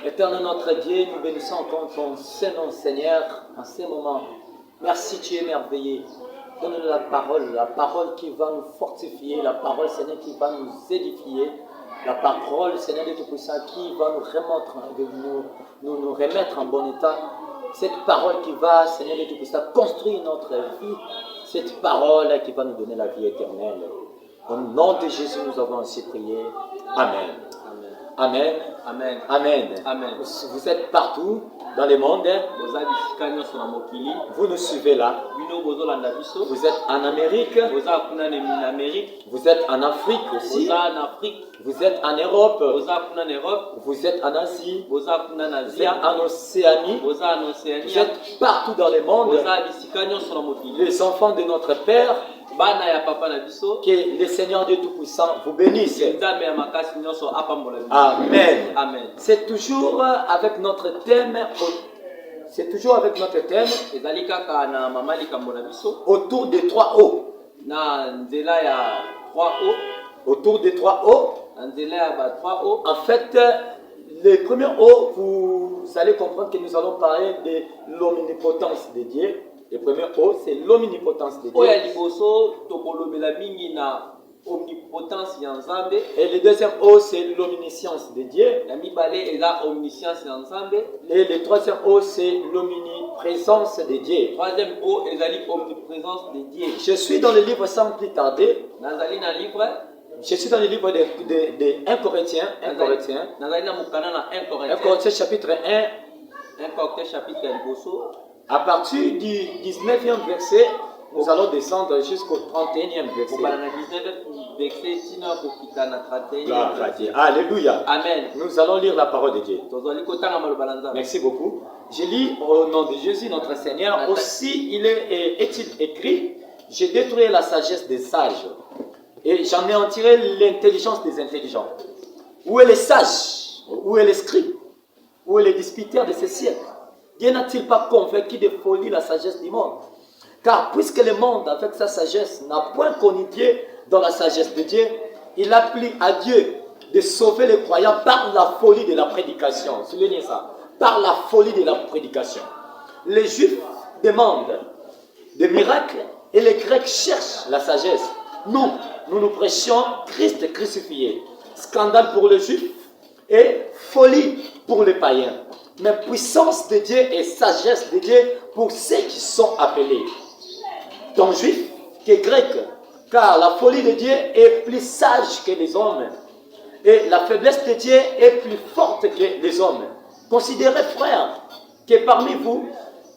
Éternel notre Dieu, nous bénissons encore ton Saint-Nom, Seigneur, en ces moments. Merci, tu es merveilleux. Donne-nous la parole qui va nous fortifier, la parole, Seigneur, qui va nous édifier, la parole, Seigneur de Tout-Puissant, qui va nous remettre en bon état. Cette parole qui va, Seigneur de Tout-Puissant, construire notre vie. Cette parole qui va nous donner la vie éternelle. Au nom de Jésus, nous avons ainsi prié. Amen. Amen. Amen. Amen. Amen. Vous êtes partout dans le monde. Vous nous suivez là. Vous êtes en Amérique. Vous êtes en Afrique aussi. Vous êtes en Europe. Vous êtes en Asie. Vous êtes en Océanie. Vous êtes partout dans le monde. Les enfants de notre Père. Que le Seigneur Dieu Tout-Puissant vous bénisse. Amen. Amen. C'est toujours avec notre thème. C'est toujours avec notre thème. Autour des 3 O. Autour des 3 O. En fait, le premier O, vous allez comprendre que nous allons parler de l'omnipotence de Dieu. Le premier O, c'est l'omnipotence de Dieu. Et le deuxième O, c'est l'omniscience de Dieu. Et le troisième O, c'est l'omniprésence de Dieu. Je suis dans le livre sans plus tarder. Je suis dans le livre de 1 Corinthiens. 1 Corinthiens chapitre 1. 1 Corinthiens chapitre 1. À partir du 19e verset, nous allons descendre jusqu'au 31e verset. Alléluia. Amen. Nous allons lire la parole de Dieu. Merci beaucoup. Je lis au nom de Jésus, notre Seigneur. Aussi, est-il écrit, j'ai détruit la sagesse des sages et j'en ai retiré l'intelligence des intelligents. Où est les sages? Où est les scribes? Où est les disputeurs de ce siècle? Dieu n'a-t-il pas convaincu de folie la sagesse du monde? Car puisque le monde, avec sa sagesse, n'a point connu Dieu dans la sagesse de Dieu, il a plu à Dieu de sauver les croyants par la folie de la prédication. Soulignez ça. Par la folie de la prédication. Les Juifs demandent des miracles et les Grecs cherchent la sagesse. Nous prêchions Christ crucifié. Scandale pour les Juifs et folie pour les païens. Mais puissance de Dieu et sagesse de Dieu pour ceux qui sont appelés. Donc juifs que grecs, car la folie de Dieu est plus sage que les hommes. Et la faiblesse de Dieu est plus forte que les hommes. Considérez, frères, que parmi vous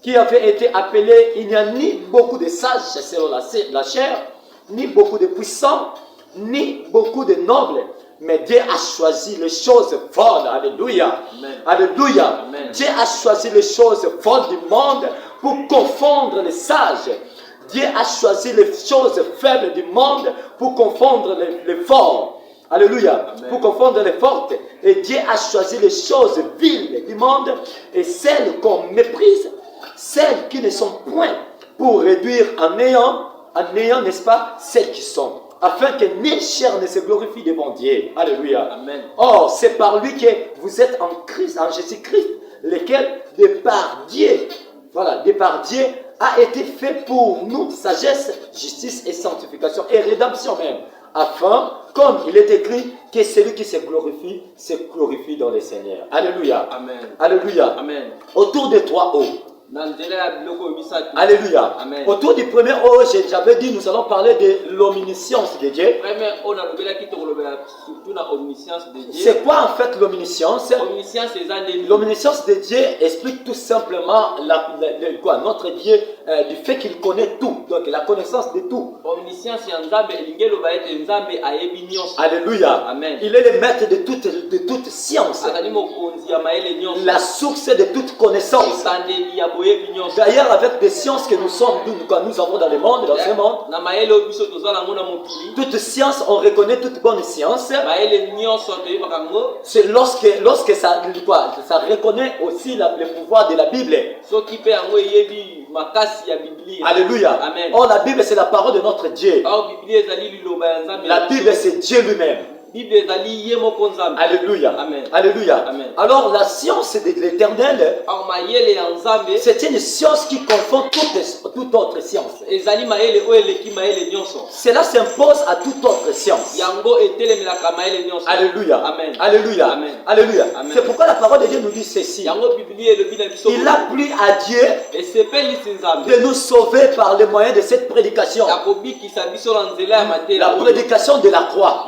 qui avez été appelés, il n'y a ni beaucoup de sages selon la chair, ni beaucoup de puissants, ni beaucoup de nobles. Mais Dieu a choisi les choses folles. Alléluia. Amen. Alléluia. Amen. Dieu a choisi les choses folles du monde pour confondre les sages. Dieu a choisi les choses faibles du monde pour confondre les forts. Alléluia. Amen. Pour confondre les fortes. Et Dieu a choisi les choses viles du monde et celles qu'on méprise, celles qui ne sont point, pour réduire en néant, n'est-ce pas, celles qui sont. Afin que ni chair ne se glorifie devant Dieu. Alléluia. Amen. Or, c'est par lui que vous êtes en Christ, en Jésus-Christ, lequel, de par Dieu, a été fait pour nous sagesse, justice et sanctification et rédemption même. Afin, comme il est écrit, que celui qui se glorifie dans le Seigneur. Alléluia. Amen. Alléluia. Amen. Autour de 3 O. Alléluia. Amen. Autour du premier O, j'avais dit, nous allons parler de l'omniscience de Dieu. C'est quoi en fait l'omniscience? L'omniscience de Dieu explique tout simplement notre Dieu, du fait qu'il connaît tout, donc la connaissance de tout. Alléluia. Amen. Il est le maître de toute science, la source de toute connaissance. D'ailleurs, avec des sciences que nous avons dans le monde, dans ce monde, toute science, on reconnaît toute bonne science. C'est lorsque ça reconnaît aussi le pouvoir de la Bible. Alléluia. Amen. Oh, la Bible, c'est la parole de notre Dieu. La Bible, c'est Dieu lui-même. Alléluia. Amen. Alléluia. Amen. Alors la science de l'Éternel, c'est une science qui confond toute autre science. Cela s'impose à toute autre science. Alléluia. Amen. Alléluia. Amen. Alléluia. Amen. C'est pourquoi la parole de Dieu nous dit ceci. Il a plu à Dieu de nous sauver par le moyen de cette prédication. La prédication de la croix.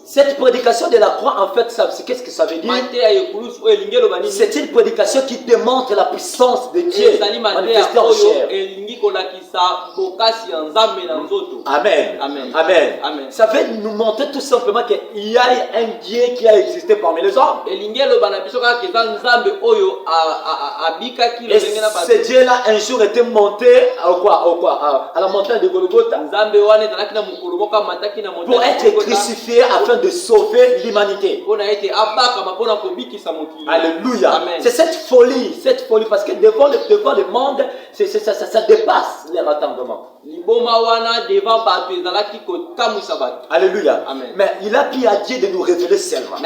Cette prédication de la croix, en fait, qu'est-ce que ça veut dire? C'est une prédication qui démontre la puissance de Dieu manifestée en chair. Amen. Amen. Amen. Amen. Ça veut nous montrer tout simplement qu'il y a un Dieu qui a existé parmi les hommes. Et ce Dieu-là, un jour, était monté à la montagne de Golgotha pour être crucifié afin de sauver l'humanité. Alléluia. C'est cette folie, parce que devant le monde, ça dépasse les attendements. Alléluia. Amen. Mais il a pris à Dieu de nous révéler seulement.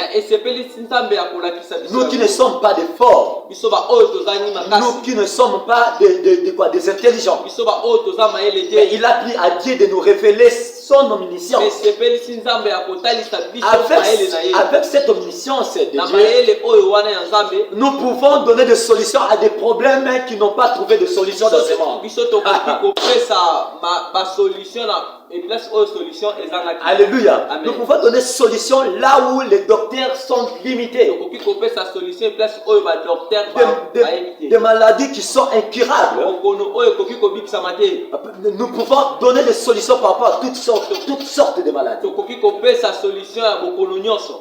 Nous qui ne sommes pas des forts, nous qui ne sommes pas des intelligents, mais il a pris à Dieu de nous révéler son omniscience. Avec cette omniscience de Dieu, nous pouvons donner des solutions à des problèmes qui n'ont pas trouvé de solution dans ce monde. Alléluia. Amen. Nous pouvons donner solution là où les docteurs sont limités. Des maladies qui sont incurables. Nous pouvons donner des solutions par rapport à toutes sortes de maladies.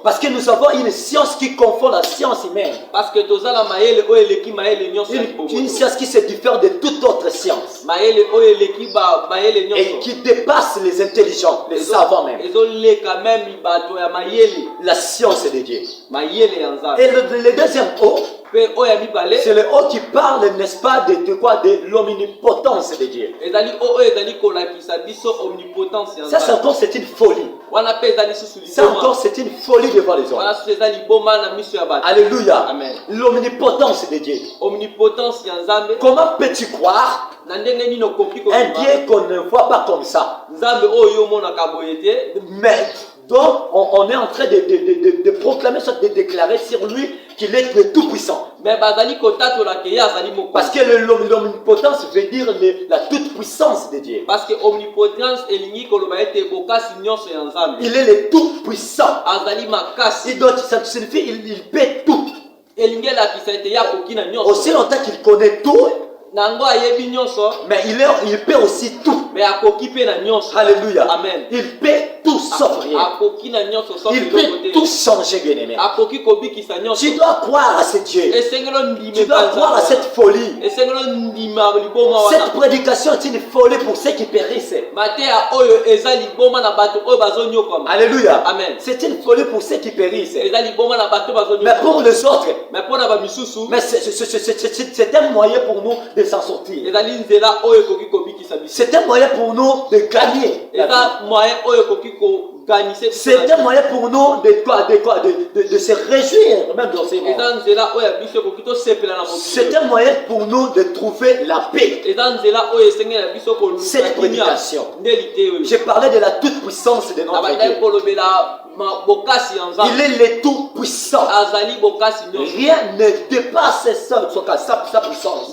Parce que nous avons une science qui confond la science humaine. Une science qui se diffère de toute autre science. Et qui dépasse les intelligents, les savants même. La science de Dieu. Et le deuxième O, c'est le O qui parle, n'est-ce pas, de l'omnipotence de Dieu. Ça encore c'est une folie. Ça encore c'est une folie devant les hommes. Alléluia. L'omnipotence de Dieu. Comment peux-tu croire un Dieu qu'on ne voit pas comme ça? Mais donc on est en train de proclamer, soit de déclarer sur lui qu'il est le tout-puissant. Parce que l'omnipotence veut dire la toute-puissance de Dieu. Il est le tout-puissant. Ça signifie il peut tout. Aussi longtemps qu'il connaît tout, mais il peut aussi tout. Alléluia. Amen. Il peut tout sauf rien. Il peut tout changer, bien-aimé. Tu dois croire à ce Dieu. Tu dois croire à cette folie. Cette prédication est une folie pour ceux qui périssent. Alléluia. Amen. C'est une folie pour ceux qui périssent. Mais pour les autres, mais c'est un moyen pour nous de s'en sortir. C'est un moyen pour nous de gagner. C'est un moyen pour nous de se réjouir même dans ces moments. C'est un moyen pour nous de trouver la paix. Cette prédication. J'ai parlé de la toute puissance de notre Dieu. Il est le tout puissant. Rien ne dépasse sa puissance.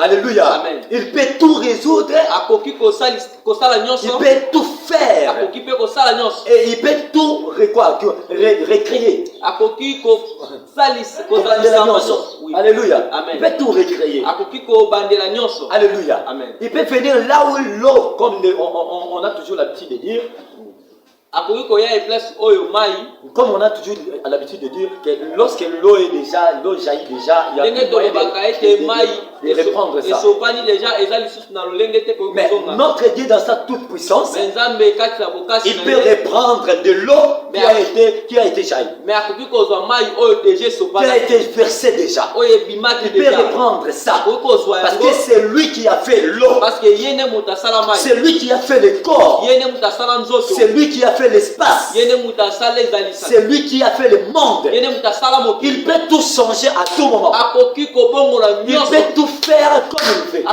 Alléluia. Amen. Il peut tout résoudre. Il peut tout faire. Et il peut tout recréer. Alléluia. Amen. Il peut tout recréer. Alléluia. Amen. Il peut venir là où l'eau, comme on a toujours l'habitude de dire, Comme on a toujours l'habitude de dire que lorsque l'eau jaillit déjà, il y a de reprendre ça. Mais notre Dieu dans sa toute puissance, il peut reprendre de l'eau qui a été jaillie, qui a été versée déjà. Il peut reprendre ça parce que c'est lui qui a fait l'eau, c'est lui qui a fait le corps, c'est lui qui a fait l'espace, c'est lui qui a fait le monde. Il peut tout changer à tout moment. Il peut tout faire comme il veut.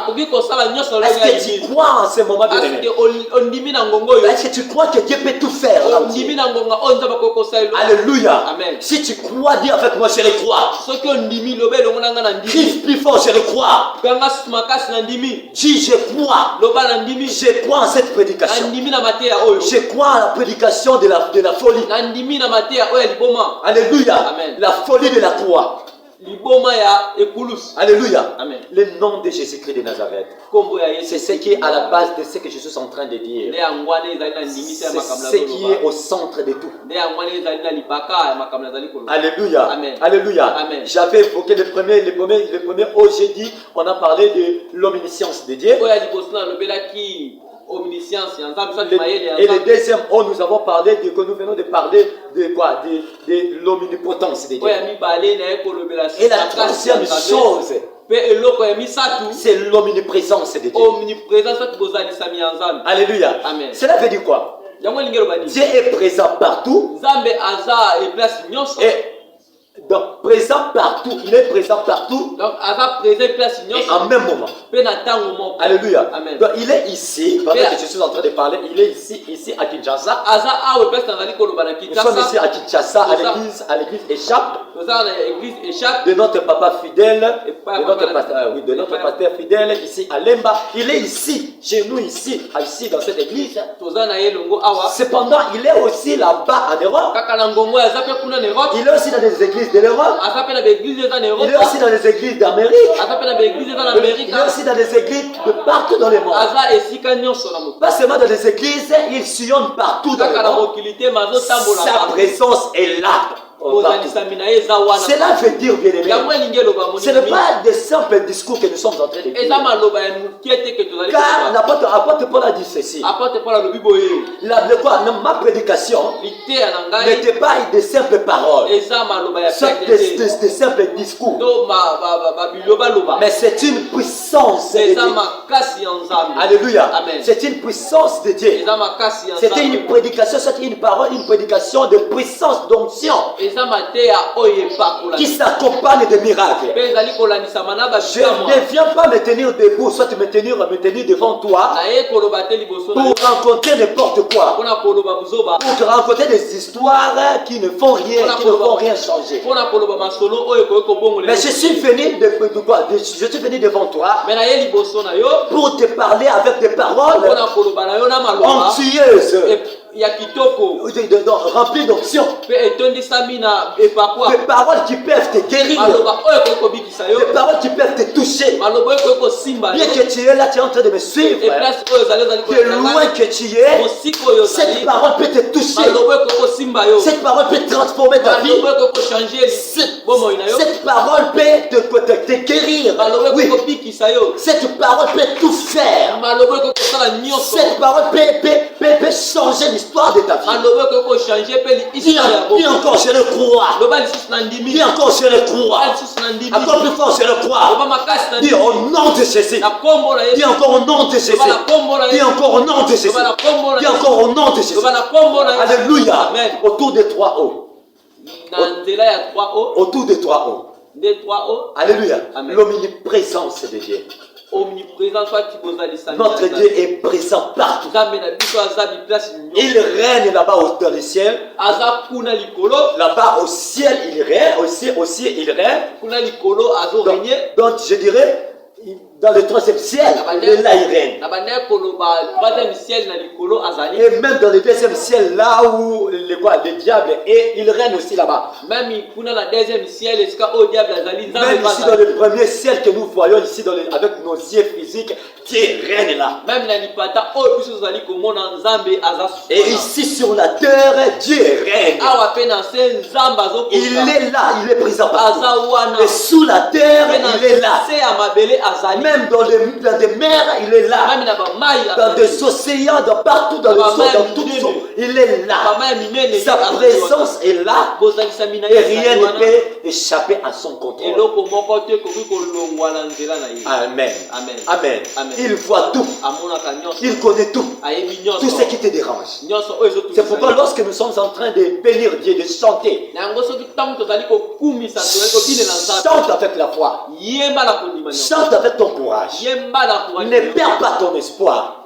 Est-ce que tu crois en ce moment bien aimé? Est-ce que tu crois que Dieu peut tout faire? Alléluia. Amen. Si tu crois, dis avec moi, je le crois. Crie plus fort, je le crois. Dis, je crois. Je crois en cette prédication. Je crois en la prédication de la folie. Alléluia. Amen. La folie de la croix. Alléluia. Amen. Le nom de Jésus-Christ de Nazareth. C'est ce qui est à la base de ce que je suis en train de dire. C'est ce qui est au centre de tout. Alléluia. Amen. Alléluia. Amen. J'avais évoqué le premier aujourd'hui, on a parlé de l'omniscience de Dieu. Et le deuxième, nous avons parlé que nous venons de parler de quoi? De l'omnipotence de Dieu. Et la troisième chose, c'est l'omniprésence de Dieu. Alléluia. Amen. Cela veut dire quoi? Dieu est présent partout. Et donc, présent partout, il est présent partout. Et en même moment. Alléluia. Amen. Donc, il est ici, pendant que je suis en train de parler, il est ici à Kinshasa. Nous sommes ici à Kinshasa, à l'église Échappe. De notre papa fidèle, de notre pasteur fidèle, ici à Lemba. Il est ici, chez nous, ici dans cette église. Cependant, il est aussi là-bas en Europe. Il est aussi dans des églises de l'Europe. Il est aussi dans les églises d'Amérique. Il est aussi dans les églises de partout dans le monde. Pas seulement dans les églises, il sillonne partout dans le monde. Sa présence est là. Cela veut dire, bien aimé, ce n'est pas des simples discours que nous sommes en train de dire. Car l'apôtre Paul a dit ceci. Ma prédication n'était pas de simples paroles, de simples discours, mais c'est une puissance de Dieu. Alléluia. C'est une puissance de Dieu. C'était une prédication, c'était une parole, une prédication de puissance, d'onction, qui s'accompagne de miracles. Je ne viens pas me tenir debout, soit me tenir devant toi pour rencontrer n'importe quoi, pour rencontrer des histoires qui ne font rien changer. Mais je suis venu devant toi pour te parler avec des paroles onctueuses, remplies d'onction, des paroles qui peuvent te guérir, des paroles qui peuvent te toucher. Bien que tu es là, tu es en train de me suivre, de loin que tu es, cette parole peut te toucher, cette parole peut transformer ta vie, cette parole peut te guérir. Oui. Cette parole peut tout faire. Cette parole peut changer l'histoire de ta vie. Dis encore, je le crois. Dis encore, je le crois. Encore plus fort, je le crois. Dis au nom de Jésus. Dis encore au nom de Jésus. Dis encore au nom de Jésus. Dis encore au nom de Jésus. Alléluia. Autour des 3 O. Autour des 3 O. Alléluia. L'omniprésence de Dieu. Notre Dieu est présent partout. Il règne là-bas dans le ciel. Là-bas au ciel, il règne. Aussi, il règne. Donc je dirais, dans le troisième ciel, et là il règne. Et même dans le deuxième ciel, là où le diable est, il règne aussi là-bas. Même ici dans le premier ciel que nous voyons ici avec nos yeux physiques, Dieu règne là. Et ici sur la terre, Dieu règne. Il est là, il est présent partout. Et sous la terre, il est là. Même dans des mers, il est là. Dans des océans, partout dans le sol, dans toutes choses, il est là. Sa présence est là. Et rien ne peut échapper à son contrôle. Amen. Amen. Il voit tout. Il connaît tout. Tout ce qui te dérange. C'est pourquoi lorsque nous sommes en train de bénir Dieu, de chanter, chante avec la foi. Chante avec ton courage. Ne perds pas ton espoir.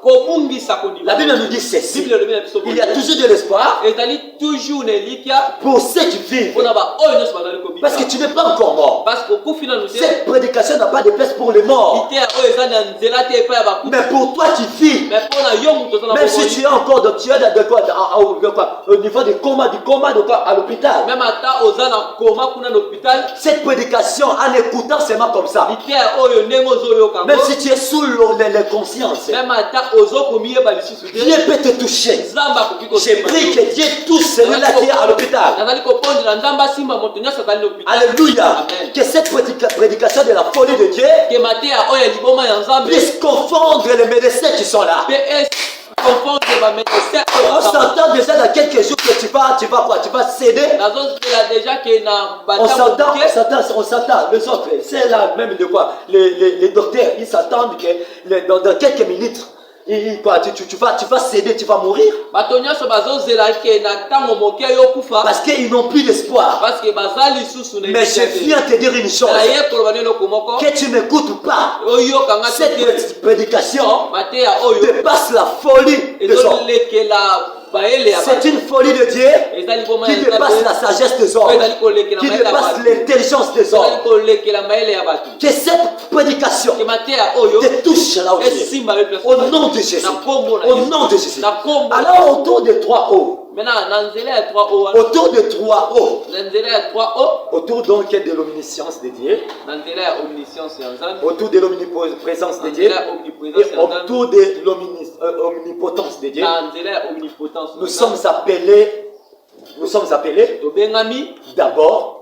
La Bible nous dit ceci. Il y a toujours de l'espoir pour ceux qui vivent. Parce que tu n'es pas encore mort. Cette prédication n'a pas de place pour les morts. Mais pour toi qui vis, même si tu es encore au niveau du coma à l'hôpital, cette prédication en écoutant seulement comme ça, même si tu es sous les consciences, Dieu peut te toucher. J'ai pris que Dieu touche celui-là qui est à l'hôpital. Alléluia. Que cette prédication de la folie de Dieu puisse confondre les médecins qui sont là. On s'entend déjà dans quelques jours que tu vas céder. On s'entend. Les autres, c'est là même de quoi. Les docteurs, ils s'attendent que dans quelques minutes, tu vas céder, tu vas mourir. Parce qu'ils n'ont plus d'espoir. Mais je viens te dire une chose. Que tu m'écoutes pas. Cette prédication dépasse la folie des hommes. C'est une folie de Dieu qui dépasse la sagesse des hommes, qui dépasse l'intelligence des hommes. Que cette prédication te touche là où tu es. Au nom de Jésus. Au nom de Jésus. Alors autour de 3 O. Autour de 3 O. Autour donc de l'omniscience de Dieu. Autour de l'omniprésence de Dieu. Et autour de l'omnipotence de Dieu. Nous sommes appelés d'abord.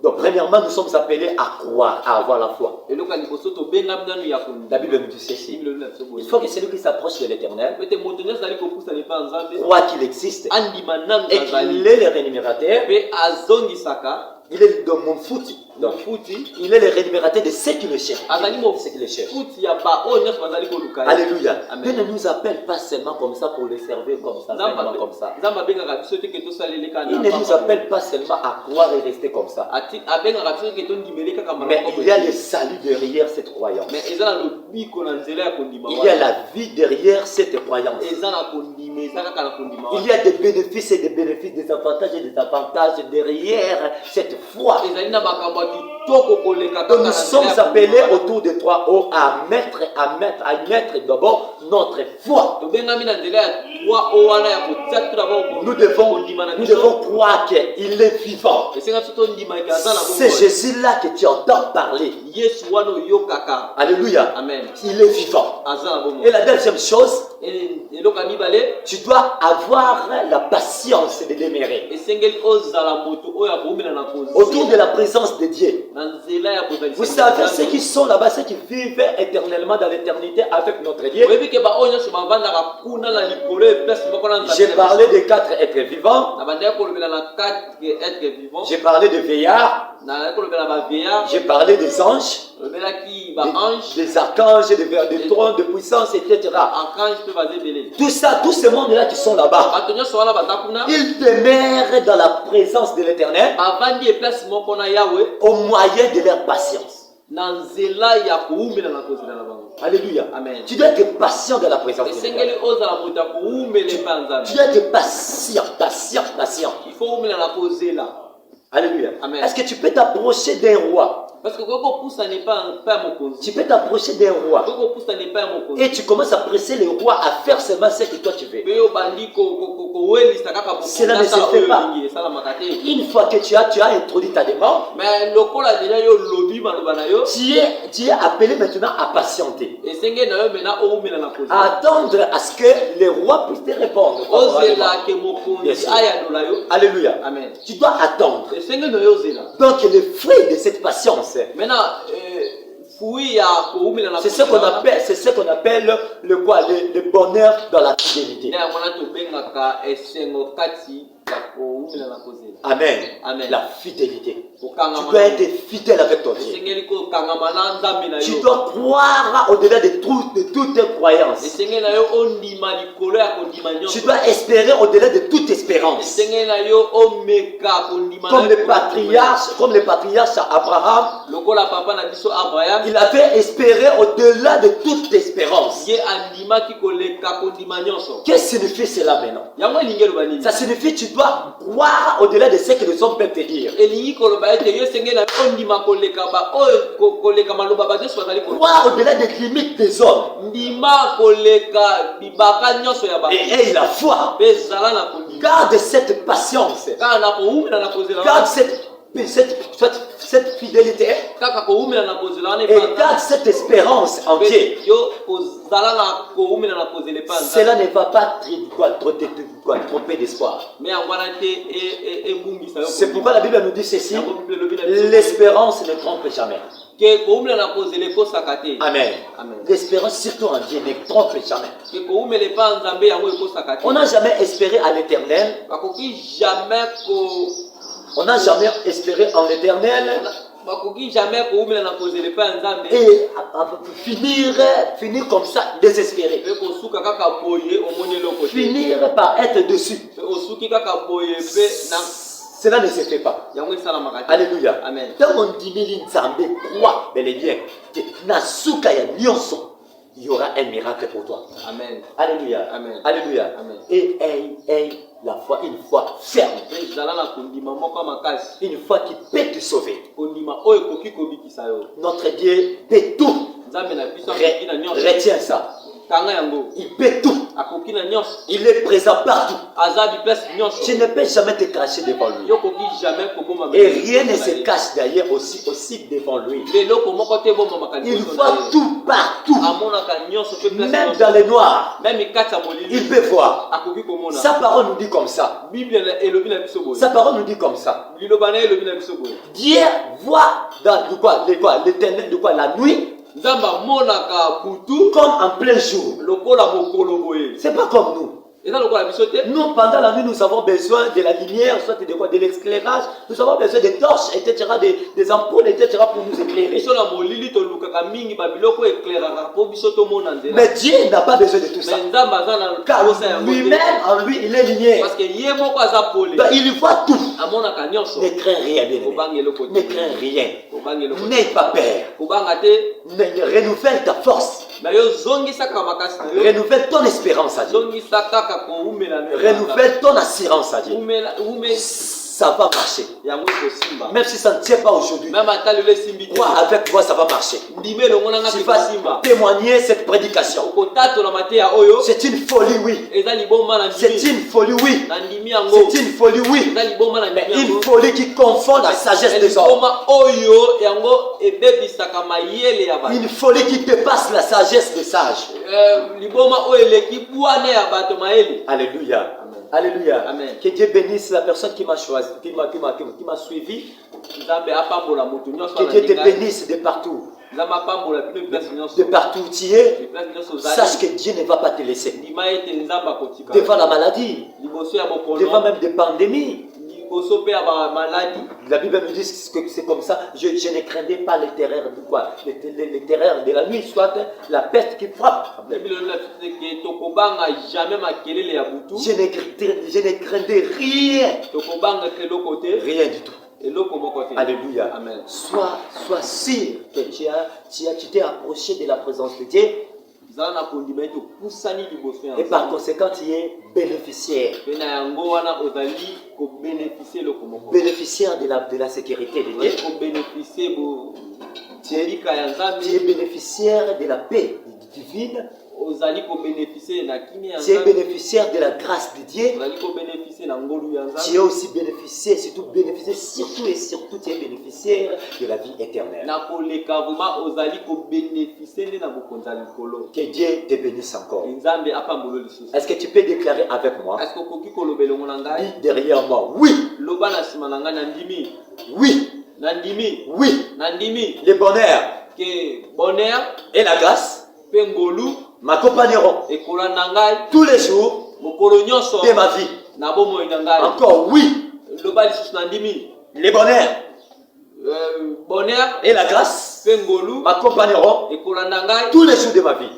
Donc premièrement, nous sommes appelés à croire, à avoir la foi. La Bible nous dit ceci. Il faut que celui qui s'approche de l'Éternel croit qu'il existe et qu'il est le rémunérateur. Il est dans mon fouti. Il est le rémunérateur de ceux qui le cherchent. Alléluia. Dieu ne nous appelle pas seulement comme ça pour le servir comme ça. Il ne nous appelle pas seulement à croire et rester comme ça. Mais il y a le salut derrière cette croyance. Il y a la vie derrière cette croyance. Il y a des bénéfices et des bénéfices, des avantages et des avantages derrière cette foi. Donc nous sommes appelés autour de 3 O à mettre d'abord notre foi. Nous devons croire qu'il est vivant. C'est Jésus-là que tu entends parler. Alléluia. Amen. Il est vivant. Et la deuxième chose, tu dois avoir la patience de demeurer autour de la présence de Dieu. Vous savez ceux qui sont là-bas, ceux qui vivent éternellement dans l'éternité avec notre Dieu. J'ai parlé de 4 êtres vivants. J'ai parlé de veillards. J'ai parlé des anges, des archanges, des trônes, de puissance, etc. Tout ça, tous ces mondes-là qui sont là-bas, ils demeurent dans la présence de l'Éternel au moyen de leur patience. Alléluia. Amen. Tu dois être patient de la présence de l'Éternel. Tu dois être patient. Il faut là. Alléluia. Est-ce que tu peux t'approcher d'un roi? Parce que Poussa n'est pas mon conseil. Tu peux t'approcher d'un roi. Poussa n'est pas mon conseil. Et tu commences à presser le roi à faire seulement ce que toi tu veux. Cela ne se fait pas. Une fois que tu as introduit ta demande, tu es appelé maintenant à patienter. À attendre à ce que le roi puisse te répondre. Yes. Alléluia. Amen. Tu dois attendre. Donc le fruit de cette patience, c'est ce qu'on appelle le quoi, le bonheur dans la fidélité. Amen. Amen. La fidélité. Tu dois être fidèle avec ton Dieu. Tu dois croire au-delà de toutes tes croyances. Tu dois espérer au-delà de toute espérance. Comme le patriarche Abraham, il avait espéré au-delà de toute espérance. Qu'est-ce que signifie cela maintenant? Ça signifie que tu dois croire au-delà de ce que les hommes peuvent te dire. Croire au-delà des limites des hommes. Et la foi. Garde cette patience. Garde cette fidélité. Et garde cette espérance en Dieu. Cela ne va pas tromper d'espoir. C'est pourquoi la Bible nous dit ceci: l'espérance ne trompe jamais. Amen. L'espérance surtout en Dieu ne trompe jamais. On n'a jamais espéré à l'Éternel. On n'a jamais espéré en l'Éternel. Et finir comme ça, désespéré. Finir par être dessus. Cela ne se fait pas. Alléluia. Amen. Dans mon dîner, Nzambe croit bel et bien que Nasuka ya nyonso, il y aura un miracle pour toi. Amen. Alléluia. Amen. Alléluia. Amen. Et la foi, une foi ferme. Une foi qui peut te sauver. Notre Dieu peut tout. Retiens ça. Il peut tout. Il est présent partout. Tu ne peux jamais te cacher devant lui. Et rien ne se cache d'ailleurs aussi devant lui. Il voit tout partout. Même dans le noir. Il peut voir. Sa parole nous dit comme ça. Sa parole nous dit comme ça. Dieu voit dans la nuit comme en plein jour. C'est pas comme nous. Nous, pendant la nuit, nous avons besoin de la lumière, soit de l'éclairage. Nous avons besoin des torches, etc., des ampoules, etc., pour nous éclairer. Mais Dieu n'a pas besoin de tout ça. Car lui-même, en lui, il est lumière. Donc, il voit tout. Ne crains rien, bien-aimé. Ne crains rien. N'aie pas peur. Renouvelle ta force. Renouvelle ton espérance à Dieu. Renouvelle ton assurance à Dieu. Ça va marcher. Même si ça ne tient pas aujourd'hui. Moi, avec moi, ça va marcher. Tu vas témoigner cette prédication. C'est une folie, oui. C'est une folie, oui. C'est une folie, oui. Mais une folie qui confond la sagesse des hommes. Une folie qui dépasse la sagesse des sages. Alléluia. Alléluia. Amen. Que Dieu bénisse la personne qui m'a choisi, qui m'a suivi. Que Dieu te bénisse de partout. De partout où tu es, sache que Dieu ne va pas te laisser. Devant la maladie, devant même des pandémies. La Bible nous dit que c'est comme ça. Je ne craignais pas les terreurs de quoi? Les terreurs de la nuit, soit la peste qui frappe. Je ne craignais rien. Rien du tout. Alléluia. Amen. Sois sûr que tu t'es approché de la présence de Dieu. Et par conséquent, tu es bénéficiaire. bénéficiaire de la sécurité de Dieu. Tu es bénéficiaire de la paix divine. Tu es bénéficiaire de la grâce de Dieu. Tu es aussi bénéficiaire, surtout et surtout, tu es bénéficiaire de la vie éternelle. Que Dieu te bénisse encore. Est-ce que tu peux déclarer avec moi? Dis derrière moi, oui. Oui. Oui. Le bonheur et la grâce m'accompagneront tous les jours de ma vie. Encore oui. Le bonheur et la grâce m'accompagneront tous les jours de ma vie.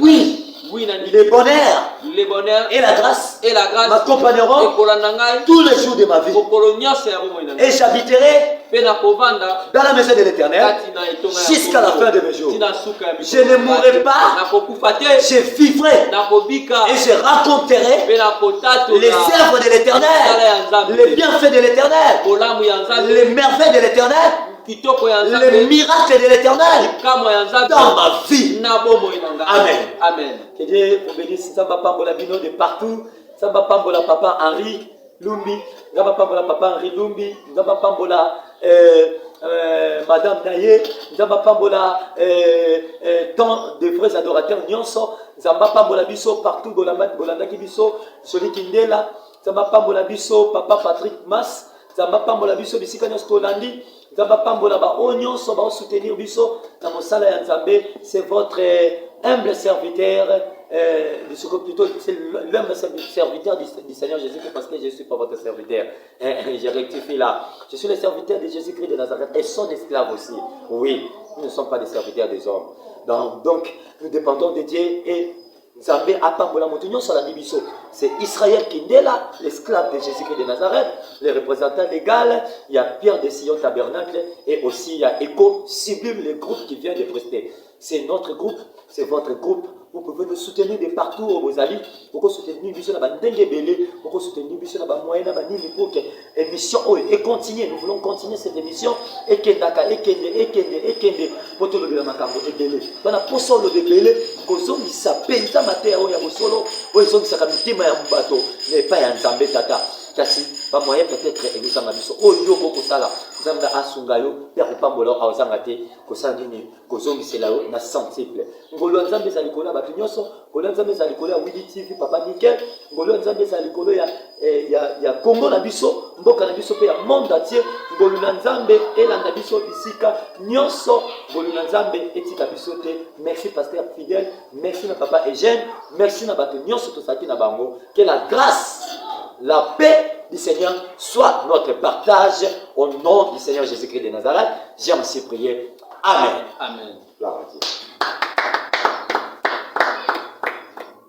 Oui. Le bonheur et la grâce m'accompagneront tous les jours de ma vie. Et j'habiterai dans la maison de l'Éternel jusqu'à la fin de mes jours. Je ne mourrai pas, je vivrai et je raconterai les œuvres de l'Éternel, les bienfaits de l'Éternel, les merveilles de l'Éternel, les miracles de l'Éternel dans ma vie. Amen. Amen. Que Dieu vous bénisse. Samba Pambola Bino de partout. Samba Pambola Papa Henri Lumbi. Samba Pambola Papa Henri Lumbi. Samba Pambola Madame Naye. Samba Pambola tant de vrais adorateurs Nyonso. Samba Pambola Biso partout. Bolanda Kibiso. Soli Kindela. Samba Pambola Biso Papa Patrick Mas. Samba Pambola Biso Bisikanyos Kolandi. Samba Pambola Ba Onyonso Ba soutenir Biso. Namosala Yanzambe. C'est votre humble serviteur, plutôt c'est l'humble serviteur du Seigneur Jésus-Christ, parce que je ne suis pas votre serviteur. Je rectifie là. Je suis le serviteur de Jésus-Christ de Nazareth et son esclave aussi. Oui, nous ne sommes pas des serviteurs des hommes. Donc nous dépendons de Dieu et Zambé Apambola Motunyo sur la Bibiso. C'est Israël qui est là, l'esclave de Jésus-Christ de Nazareth, le représentant légal. Il y a Pierre de Sion Tabernacle et aussi il y a Echo Sublime, le groupe qui vient de prester. C'est notre groupe, c'est votre groupe. Vous pouvez nous soutenir de partout où vous allez. Vous pouvez soutenir Bisso dans Dengue Belé, vous pouvez soutenir Bisso dans Moyen Nini pour que l'émission et continuer. Nous voulons continuer cette émission. Ekendaka, Ekende, pour tout le monde et Belé. Dans la poisson de Belé, Kozon qui s'appelle Tamatea ou Yabosolo, ou ils ont qui s'appelle bateau, mais pas un Zambé Tata. Kasi, pas moyen peut-être et nous avons Bisso. Oh, Yoko Kosala, nous avons Asungayo, Père Pambola, Aozangate, Kosandini, Kozon qui c'est là, na sensible. Ngolo Nzambe za likolo ba nyonso, ngolo Nzambe za likolo ya Widi TV Papa Nickel, ngolo Nzambe za likolo ya Congo na biso, mboka na biso pe ya monde entier, ngolo Nzambe elanda biso bisika nyonso, ngolo Nzambe etika biso te. Merci pasteur fidèle, merci na papa Eugène, merci na bato nyonso tosaki na bango. Que la grâce, la paix du Seigneur soit notre partage au nom du Seigneur Jésus-Christ de Nazareth. J'ai ainsi prié. Amen. Amen. Gloire à Dieu.